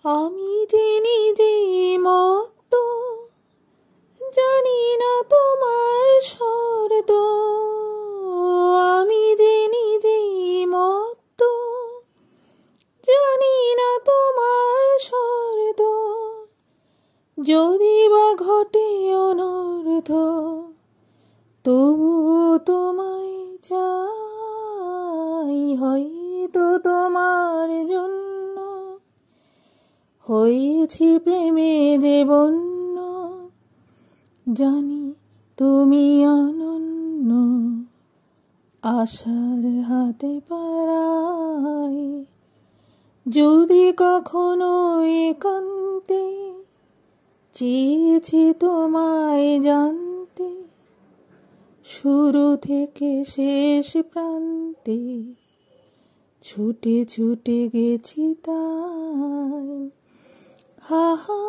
আমি যে নিজেই মত্ত, জানি না তোমার শর্ত। আমি যে নিজেই মত্ত, জানি না তোমার শর্ত। যদি বা ঘটে অনর্থ, তবু তোমায় চাই। হয়তো তোমার জন্য হয়েছি প্রেমে যে বন্য। জানি তুমি অনন্য, আশার হাতে পারাই। যদি কখনো একান্তে চেয়েছি তোমায় জানতে, শুরু থেকে শেষ প্রান্তে ছুটে ছুটে গেছি তাই। হা হা।